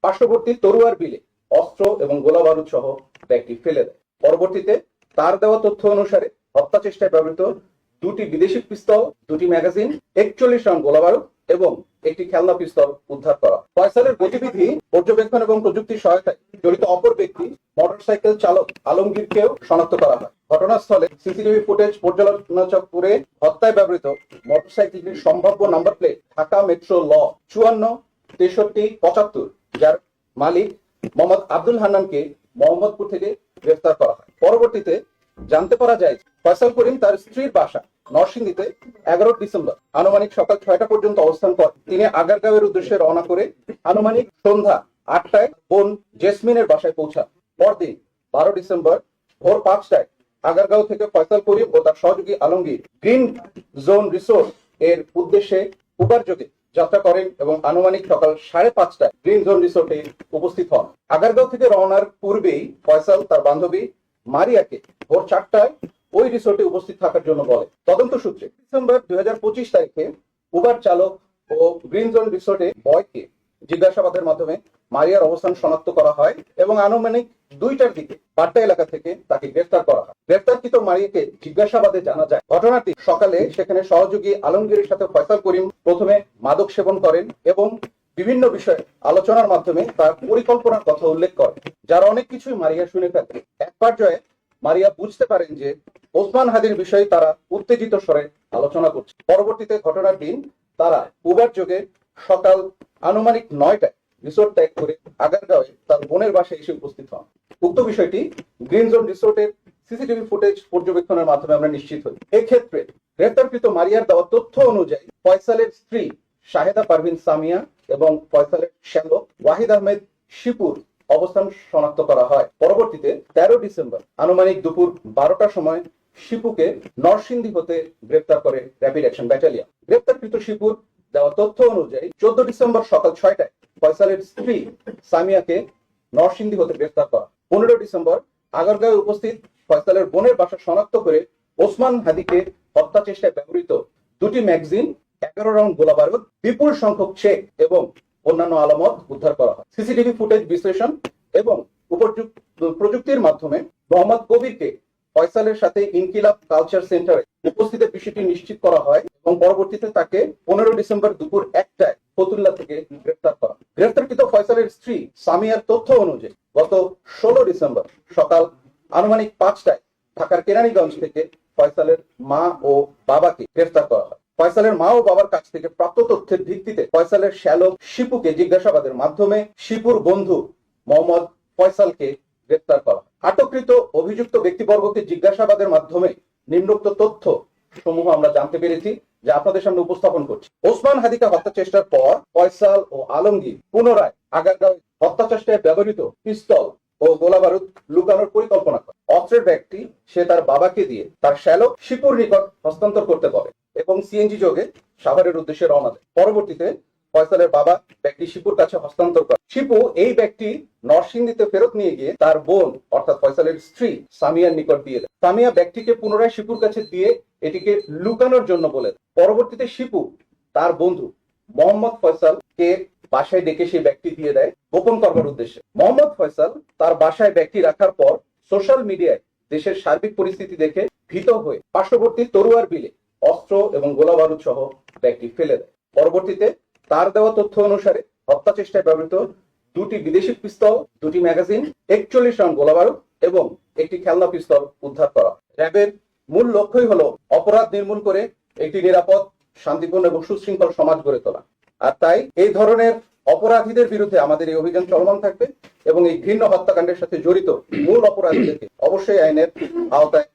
পার্শ্ববর্তী তরুয়ার বিলে অস্ত্র এবং গোলাবারুদ সহ ব্যাগটি ফেলে দেয়। পরবর্তীতে তার দেওয়া তথ্য অনুসারে হত্যা চেষ্টায় ব্যবহৃত দুটি বিদেশি পিস্তল, দুটি ম্যাগাজিন, 41 রাউন্ড গোলাবারুদ এবং একটি খেলনা পিস্তল উদ্ধার করা। ফয়সালের গতিবিধি পর্যবেক্ষণ এবং প্রযুক্তির সহায়তায় জড়িত অপর ব্যক্তি মোটরসাইকেল চালক আলমগীরকেও শনাক্ত করা হয়। ঘটনাস্থলে সিসিটিভি ফুটেজ পর্যালোচনা করে হত্যায় ব্যবহৃত মোটরসাইকেলটির সম্ভাব্য নাম্বার প্লেট ঢাকা মেট্রো ল 546375, যার মালিক মোহাম্মদ আব্দুল হান্নানকে মোহাম্মদপুর থেকে গ্রেফতার করা হয়। পরবর্তীতে জানতে পারা যায় ফয়সাল করিম তার স্ত্রীর বাসা নরসিংদীতে 11 ডিসেম্বর আনুমানিক সকাল 6টা পর্যন্ত অবস্থান করেন। তিনি আগারগাঁওয়ের উদ্দেশ্যে রওনা করে আনুমানিক সন্ধ্যা 8টায় বোন জেসমিনের বাসায় পৌঁছান। পরদিন 12 ডিসেম্বর ভোর 5টায় আগারগাঁও থেকে ফয়সাল করিম ও তার সহযোগী আলমগীর গ্রিন জোন রিসোর্ট এর উদ্দেশ্যে উবার যোগে যাত্রা করেন এবং আনুমানিক সকাল 5:30টায় গ্রিন জোন রিসোর্টে উপস্থিত হন। আগারগাঁও থেকে রওনার পূর্বেই ফয়সাল তার বান্ধবী মারিয়াকে ভোর 4টায় ওই রিসোর্টে উপস্থিত থাকার জন্য বলে। তদন্ত সূত্রে ডিসেম্বর 2025 তারিখে উবার চালক ও গ্রিন জোন রিসোর্টে বয়কে জিজ্ঞাসাবাদের মাধ্যমে মারিয়ার অবস্থান শনাক্ত করা হয় এবং আনুমানিক 2টার দিকে বাড্ডা এলাকা থেকে তাকে গ্রেফতার করা হয়। গ্রেফতারকৃত মারিয়াকে জিজ্ঞাসাবাদে জানা যায় ঘটনাটি সকালে সেখানে সহযোগী আলমগীরের সাথে ফয়সাল করিম প্রথমে মাদক সেবন করেন এবং বিভিন্ন বিষয়ে আলোচনার মাধ্যমে তার পরিকল্পনার কথা উল্লেখ করেন, যার অনেক কিছুই মারিয়া শুনে থাকে। এক পর্যায়ে মারিয়া বুঝতে পারেন যে ওসমান হাদির বিষয়ে তারা উত্তেজিত স্বরে আলোচনা করছে। পরবর্তীতে ঘটনার দিন তারা উবার যোগে সকাল আনুমানিক 9টায় রিসোর্ট ত্যাগ করে আগারগাঁওয়ে তার বোনের বাসায় এসে উপস্থিত হন। উক্ত বিষয়টি গ্রিন জোন রিসোর্টের সিসিটিভি ফুটেজ পর্যবেক্ষণের মাধ্যমে আমরা নিশ্চিত হই। এক্ষেত্রে গ্রেফতারকৃত মারিয়ার দেওয়া তথ্য অনুযায়ী ফয়সালের স্ত্রী শাহেদা পারভিন সামিয়া এবং ফয়সালের শ্যালক ওয়াহিদ আহমেদ শিপুর অবস্থান শনাক্ত করা হয়। পরবর্তীতে 13 ডিসেম্বর আনুমানিক দুপুর 12টার সময় শিপুকে নরসিংদী হতে গ্রেফতার করে র্যাপিড অ্যাকশন ব্যাটালিয়ন। গ্রেফতারকৃত শিপুর দেওয়া তথ্য অনুযায়ী 14 ডিসেম্বর সকাল 6টায় ফয়সালের স্ত্রী সামিয়াকে নরসিংদী হতে গ্রেফতার করা। 15 ডিসেম্বর আগারগাঁওয়ে উপস্থিত ফয়সালের বোনের বাসা শনাক্ত করে ওসমান হাদিকে হত্যা চেষ্টায় ব্যবহৃত দুটি ম্যাগাজিন, 11 রাউন্ড গোলাবারুদ, বিপুল সংখ্যক চেক এবং অন্যান্য আলামত উদ্ধার করা হয়। সিসিটিভি ফুটেজ বিশ্লেষণ এবং প্রযুক্তির মাধ্যমে মোহাম্মদ কবিরকে ফয়সালের সাথে ইনকিলাব কালচার সেন্টারে উপস্থিতের বিষয়টি নিশ্চিত করা হয় এবং পরবর্তীতে তাকে 15 ডিসেম্বর দুপুর 1টায় ফতুল্লা থেকে গ্রেফতার করা। গ্রেফতারকৃত ফয়সালের স্ত্রী সামিয়ার তথ্য অনুযায়ী গত 16 ডিসেম্বর সকাল আনুমানিক 5টায় ঢাকার কেরানীগঞ্জ থেকে ফয়সালের মা ও বাবাকে গ্রেফতার করা হয়। ফয়সালের মা ও বাবার কাছ থেকে প্রাপ্ত তথ্যের ভিত্তিতে ফয়সালের শ্যালক শিপুকে জিজ্ঞাসাবাদের মাধ্যমে শিপুর বন্ধু মোহাম্মদ ফয়সালকে গ্রেফতার করা হয়। আটককৃত অভিযুক্ত ব্যক্তিবর্গকে জিজ্ঞাসাবাদের মাধ্যমে নিম্নোক্ত তথ্য সমূহ আমরা জানতে পেরেছি, যা আপনাদের সামনে উপস্থাপন করছি। ওসমান হাদিকে হত্যা চেষ্টার পর ফয়সাল ও আলমগীর পুনরায় আগারগাঁও হত্যা চেষ্টায় ব্যবহৃত পিস্তল ও গোলাবারুদ লুকানোর পরিকল্পনা করে। অস্ত্রের ব্যাগটি সে তার বাবাকে দিয়ে তার শ্যালক শিপুর নিকট হস্তান্তর করতে বলে এবং সিএনজি যোগে সাভারের উদ্দেশ্যে রওনা দেয়। পরবর্তীতে ফয়সালের বাবা ব্যাগটি শিপুর কাছে হস্তান্তর করে। শিপু এই ব্যাগটি নরসিংদীতে ফেরত নিয়ে গিয়ে তার বোন অর্থাৎ ফয়সালের স্ত্রী সামিয়ার নিকট দিয়ে দেয়। সামিয়া ব্যাগটিকে পুনরায় শিপুর কাছে দিয়ে এটিকে লুকানোর জন্য বলে। পরবর্তীতে শিপু তার বন্ধু মোহাম্মদ ফয়সালকে বাসায় ডেকে সেই ব্যাগটি দিয়ে দেয় গোপন করবার উদ্দেশ্যে। মোহাম্মদ ফয়সাল তার বাসায় ব্যাগটি রাখার পর সোশ্যাল মিডিয়ায় দেশের সার্বিক পরিস্থিতি দেখে ভীত হয়ে পার্শ্ববর্তী তরুয়ার বিলে অস্ত্র এবং গোলাবারুদ সহ ব্যাগটি ফেলে দেয়। পরবর্তীতে তার দেওয়া তথ্য অনুসারে হত্যা চেষ্টায় ব্যবহৃত দুটি বিদেশি পিস্তল, দুটি ম্যাগাজিন, 41 রাউন্ড গোলাবারুদ এবং একটি খেলনা পিস্তল উদ্ধার করা। র্যাবের মূল লক্ষ্যই হলো অপরাধ নির্মূল করে একটি নিরাপদ, শান্তিপূর্ণ এবং সুশৃঙ্খল সমাজ গড়ে তোলা। আর তাই এই ধরনের অপরাধীদের বিরুদ্ধে আমাদের এই অভিযান চলমান থাকবে এবং এই ঘৃণ্য হত্যাকাণ্ডের সাথে জড়িত মূল অপরাধীদেরকে অবশ্যই আইনের আওতায়